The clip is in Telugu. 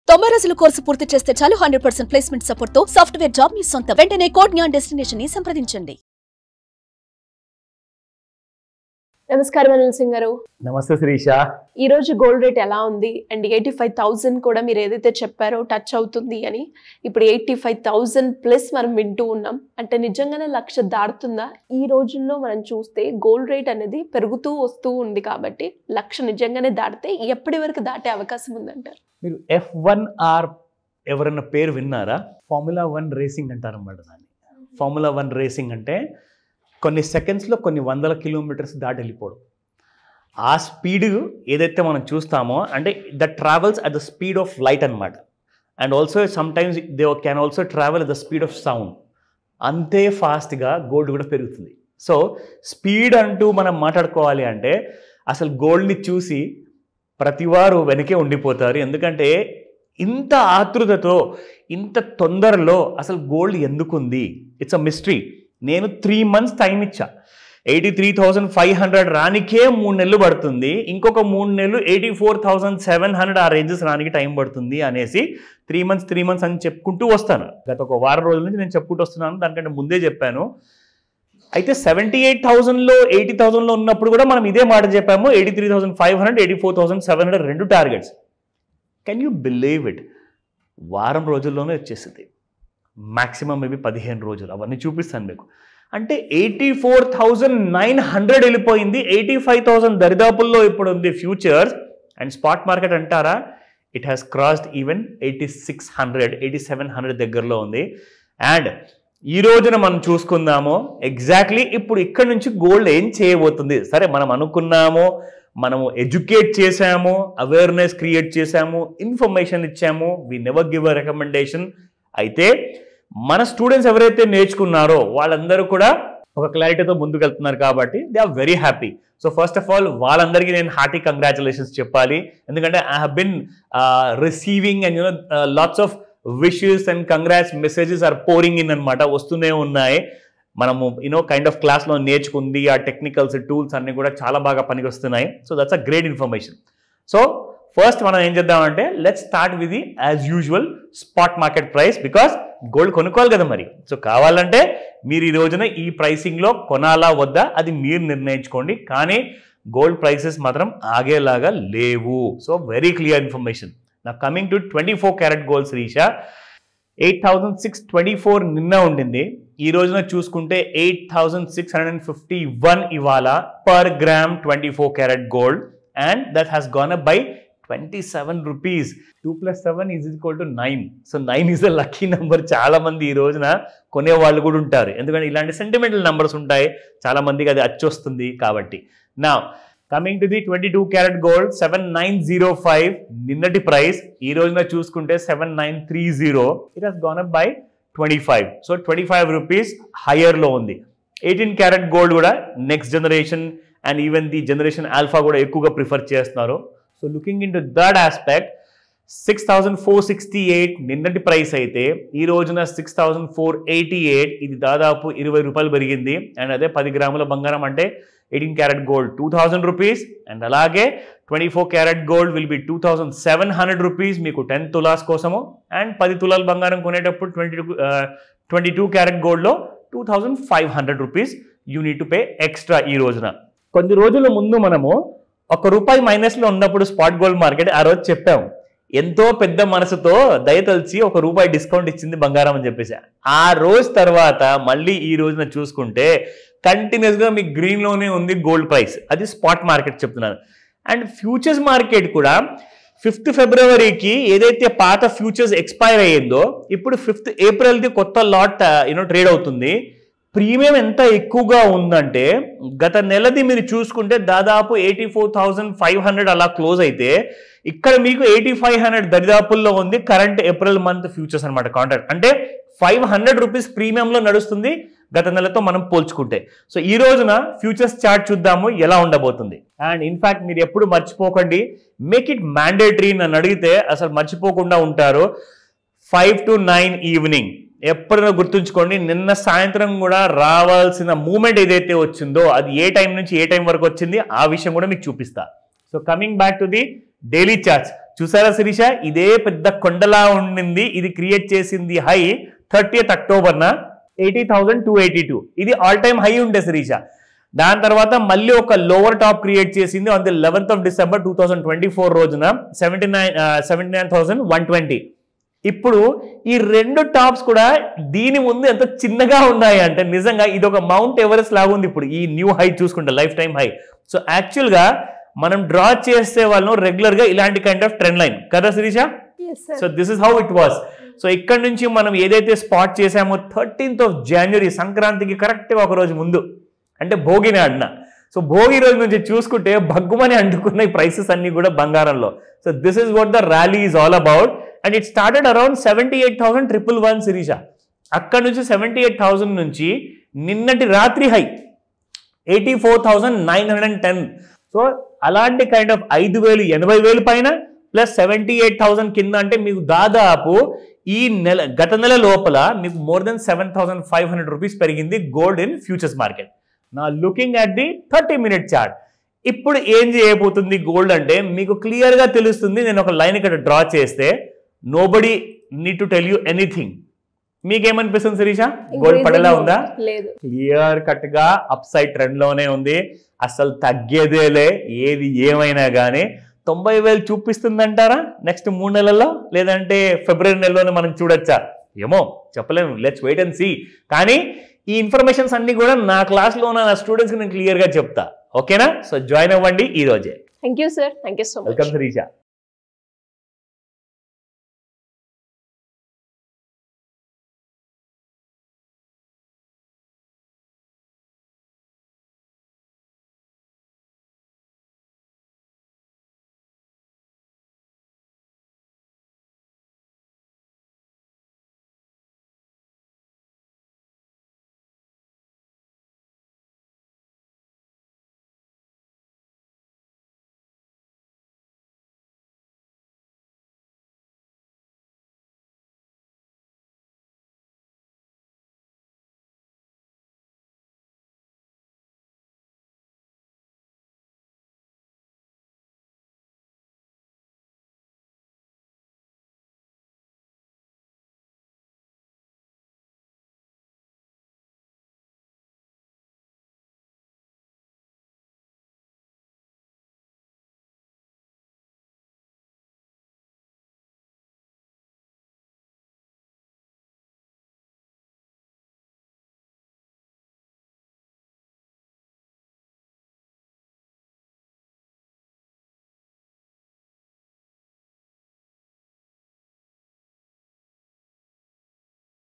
90 రోజుల కోర్సు పూర్తి చేస్తే చాలు 100% ప్లేస్మెంట్ సపోర్ట్ తో సాఫ్ట్వేర్ జాబ్ మీ సొంతం. వెంటనే కోడ్ జ్ఞాన్ డెస్టినేషన్ ని సంప్రదించండి. నమస్కారం అనిల్ సింగ్ గారు. నమస్తే శిరీష. ఈ రోజు గోల్డ్ రేట్ ఎలా ఉంది అండ్ 85,000 కూడా మీరు ఏదైతే చెప్పారో టచ్ అవుతుంది అని, ఇప్పుడు 85,000 ప్లస్ మనం వింటూ ఉన్నాం. అంటే నిజంగానే 1,00,000 దాటుతుందా? ఈ రోజుల్లో మనం చూస్తే గోల్డ్ రేట్ అనేది పెరుగుతూ వస్తూ ఉంది కాబట్టి 1,00,000 నిజంగానే దాటితే ఎప్పటి వరకు దాటే అవకాశం ఉందంటారు? మీరు F1R ఎవరన్నా పేరు విన్నారా? ఫార్ములా 1 రేసింగ్ అంటారన్నమాట దాన్ని. ఫార్ములా 1 రేసింగ్ అంటే కొన్ని సెకండ్స్లో కొన్ని వందల కిలోమీటర్స్ దాటి వెళ్ళిపోవడం. ఆ స్పీడ్ ఏదైతే మనం చూస్తామో అంటే that travels at the speed of light అనమాట. And also sometimes they can also travel at the speed of sound. అంతే ఫాస్ట్గా గోల్డ్ కూడా పెరుగుతుంది. సో స్పీడ్ అంటూ మనం మాట్లాడుకోవాలి అంటే అసలు గోల్డ్ని చూసి ప్రతివారు వెనకే ఉండిపోతారు. ఎందుకంటే ఇంత ఆతృతతో ఇంత తొందరలో అసలు గోల్డ్ ఎందుకుంది? It's a mystery. నేను 3 months టైం ఇచ్చా. 83,500 రానికే 3 నెలలు పడుతుంది, ఇంకొక 3 నెలలు 84,700 ఆ రేంజెస్ రానికి టైం పడుతుంది అనేసి 3 months అని చెప్పుకుంటూ వస్తాను. గత ఒక వారం రోజుల నుంచి నేను చెప్పుకుంటూ వస్తున్నాను. దానికంటే ముందే చెప్పాను. అయితే 78,000లో 80,000లో ఉన్నప్పుడు కూడా మనం ఇదే మాట చెప్పాము. 83,500 84,700 రెండు targets. Can you believe it? వారం రోజుల్లోనే వచ్చేసింది. మ్యాక్సిమం మేబీ 15 రోజులు. అవన్నీ చూపిస్తాను మీకు. అంటే 84,900 వెళ్ళిపోయింది. 85,000 దరిదాపుల్లో ఇప్పుడు ఉంది ఫ్యూచర్స్. అండ్ స్పాట్ మార్కెట్ అంటారా, ఇట్ హ్యాస్ క్రాస్డ్ ఈవెన్ 8600 8700 దగ్గరలో ఉంది. అండ్ ఈ రోజున మనం చూసుకుందాము ఎగ్జాక్ట్లీ ఇప్పుడు ఇక్కడ నుంచి గోల్డ్ ఏం చేయబోతుంది. సరే, మనం అనుకున్నాము, మనము ఎడ్యుకేట్ చేసాము, అవేర్నెస్ క్రియేట్ చేసాము, ఇన్ఫర్మేషన్ ఇచ్చాము, we never give a recommendation. అయితే మన స్టూడెంట్స్ ఎవరైతే నేర్చుకున్నారో వాళ్ళందరూ కూడా ఒక క్లారిటీతో ముందుకు వెళ్తున్నారు కాబట్టి they are very happy. So first of all వాళ్ళందరికీ నేను హార్టీ కంగ్రాచులేషన్స్ చెప్పాలి. ఎందుకంటే I have been receiving and lots of wishes and congrats messages are pouring in అనమాట, వస్తూనే ఉన్నాయి. మనము కైండ్ ఆఫ్ క్లాస్లో నేర్చుకుంది ఆ టెక్నికల్స్ టూల్స్ అన్నీ కూడా చాలా బాగా పనికి వస్తున్నాయి. So that's a great information. So first మనం ఏం చేద్దామంటే let's start with the as usual spot market price, because gold కొనుక్కోవాలి కదా మరి. సో కావాలంటే మీరు ఈ రోజున ఈ ప్రైసింగ్లో కొనాలా వద్దా అది మీరు నిర్ణయించుకోండి. కానీ గోల్డ్ ప్రైసెస్ మాత్రం ఆగేలాగా లేవు. So very clear information. Now coming to 24 carat gold Sirisha, 8,624 నిన్న ఉండింది. ఈ రోజున చూసుకుంటే 8,651 ఇవాళ per gram 24 carat gold. And that has gone up by 27 rupees. 2 + 7 = 9. So 9 is a lucky number. చాలా మంది ఈ రోజున కొనే వాళ్ళు కూడా ఉంటారు. ఎందుకంటే ఇలాంటి సెంటిమెంటల్ నెంబర్స్ ఉంటాయి, చాలా మందికి అది అచ్చొస్తుంది కాబట్టి. Now coming to the 22 carat gold 7,905 నిన్నటి ప్రైస్. ఈ రోజున చూసుకుంటే 7,930. It has gone up by 25. So 25 rupees హయ్యర్లో ఉంది. 18 క్యారెట్ గోల్డ్ కూడా next generation and even the generation alpha కూడా ఎక్కువగా ప్రిఫర్ చేస్తున్నారు. So looking into that aspect 6,468 నిన్నటి ప్రైస్ అయితే ఈ రోజున 6,488. ఇది దాదాపు 20 రూపాయలు పెరిగింది. అండ్ అదే 10 గ్రాముల బంగారం అంటే 18 క్యారెట్ గోల్డ్ 2,000 రూపీస్. అండ్ అలాగే 24 carat gold will be 2,700 rupees మీకు 10 తులాస్ కోసము. అండ్ 10 తులాల బంగారం కొనేటప్పుడు 22 క్యారెట్ గోల్డ్లో 2,500 rupees you need to pay extra. ఈ రోజున కొన్ని రోజుల ముందు మనము ₹1 మైనస్లో ఉన్నప్పుడు స్పాట్ గోల్డ్ మార్కెట్ ఆ రోజు చెప్పాము, ఎంతో పెద్ద మనసుతో దయతలిచి ₹1 డిస్కౌంట్ ఇచ్చింది బంగారం అని చెప్పేసి. ఆ రోజు తర్వాత మళ్ళీ ఈ రోజున చూసుకుంటే కంటిన్యూస్గా మీకు గ్రీన్లోనే ఉంది గోల్డ్ ప్రైస్. అది స్పాట్ మార్కెట్ చెప్తున్నాను. అండ్ ఫ్యూచర్స్ మార్కెట్ కూడా 5th ఫిబ్రవరికి ఏదైతే పాత ఫ్యూచర్స్ ఎక్స్పైర్ అయ్యిందో ఇప్పుడు 5th ఏప్రిల్ది కొత్త లాట్ ట్రేడ్ అవుతుంది. ప్రీమియం ఎంత ఎక్కువగా ఉందంటే గత నెలది మీరు చూసుకుంటే దాదాపు 84,500 అలా క్లోజ్ అయితే ఇక్కడ మీకు 8,500 దరిదాపుల్లో ఉంది కరెంట్ ఏప్రిల్ మంత్ ఫ్యూచర్స్ అనమాట కాంట్రాక్ట్. అంటే 500 రూపీస్ ప్రీమియంలో నడుస్తుంది గత నెలతో మనం పోల్చుకుంటే. సో ఈ రోజున ఫ్యూచర్స్ చార్ట్ చూద్దాము ఎలా ఉండబోతుంది. అండ్ ఇన్ఫాక్ట్ మీరు ఎప్పుడు మర్చిపోకండి, మేక్ ఇట్ మ్యాండేటరీ. నన్ను అడిగితే అసలు మర్చిపోకుండా ఉంటారు. 5 to 9 ఈవినింగ్ ఎప్పుడైనా గుర్తుంచుకోండి. నిన్న సాయంత్రం కూడా రావాల్సిన మూమెంట్ ఏదైతే వచ్చిందో అది ఏ టైం నుంచి ఏ టైం వరకు వచ్చింది ఆ విషయం కూడా మీకు చూపిస్తా. So coming back to the daily charts చూసారా శిరీష, ఇదే పెద్ద కొండలా ఉండింది. ఇది క్రియేట్ చేసింది హై 30th అక్టోబర్న 80,282. ఇది ఆల్ టైమ్ హై ఉండే శిరీష. దాని తర్వాత మళ్ళీ ఒక లోవర్ టాప్ క్రియేట్ చేసింది on the 11th of December 2024 రోజున 79,120. ఇప్పుడు ఈ రెండు టాప్స్ కూడా దీని ముందు ఎంత చిన్నగా ఉన్నాయి అంటే నిజంగా ఇది ఒక మౌంట్ ఎవరెస్ట్ లాగా ఉంది. ఇప్పుడు ఈ న్యూ హై చూసుకుంటే లైఫ్ టైమ్ హై. సో యాక్చువల్గా మనం డ్రా చేసే వాళ్ళను రెగ్యులర్గా ఇలాంటి కైండ్ ఆఫ్ ట్రెండ్ లైన్ కదా Sirisha. So this is how it was. So ఇక్కడ నుంచి మనం ఏదైతే స్పాట్ చేసామో 13th of January సంక్రాంతికి కరెక్ట్గా ఒక రోజు ముందు, అంటే భోగిని అన్న. సో భోగి రోజు నుంచి చూసుకుంటే భగ్గుమని అంటుకున్న ఈ ప్రైసెస్ అన్ని కూడా బంగారంలో. So this is what the rally is all about. And it started around 78,111 Sirisha. అక్కడ నుంచి 78,000 నుంచి నిన్నటి రాత్రి హై 84,910. సో అలాంటి కైండ్ ఆఫ్ 5,000 80,000 పైన ప్లస్ 78,000 కింద అంటే మీకు దాదాపు ఈ నెల గత నెల లోపల మీకు మోర్ దెన్ 7,500 రూపీస్ పెరిగింది గోల్డ్ ఇన్ ఫ్యూచర్స్ మార్కెట్. నా looking at the 30-minute chart. ఇప్పుడు ఏం చేయబోతుంది గోల్డ్ అంటే మీకు క్లియర్గా తెలుస్తుంది. నేను ఒక లైన్ ఇక్కడ డ్రా చేస్తే nobody need to tell you anything. మీకేమనిపిస్తుంది శిరీష? గోల్డ్ పడేలా ఉందా? లేదు, క్లియర్ కట్ గా అప్ సైడ్ ట్రెండ్ లోనే ఉంది. అసలు తగ్గేదేలే ఏది ఏమైనా కానీ. 90,000 చూపిస్తుందంటారా నెక్స్ట్ 3 నెలల్లో, లేదంటే ఫిబ్రవరి నెలలోనే మనం చూడొచ్చా? ఏమో చెప్పలేము. Let's wait and see. కానీ ఈ ఇన్ఫర్మేషన్స్ అన్ని కూడా నా క్లాస్లో ఉన్న నా స్టూడెంట్స్కి నేను క్లియర్గా చెప్తా. ఓకేనా? సో జాయిన్ అవ్వండి ఈ రోజే. Thank you sir, thank you so much. Welcome Sirisha.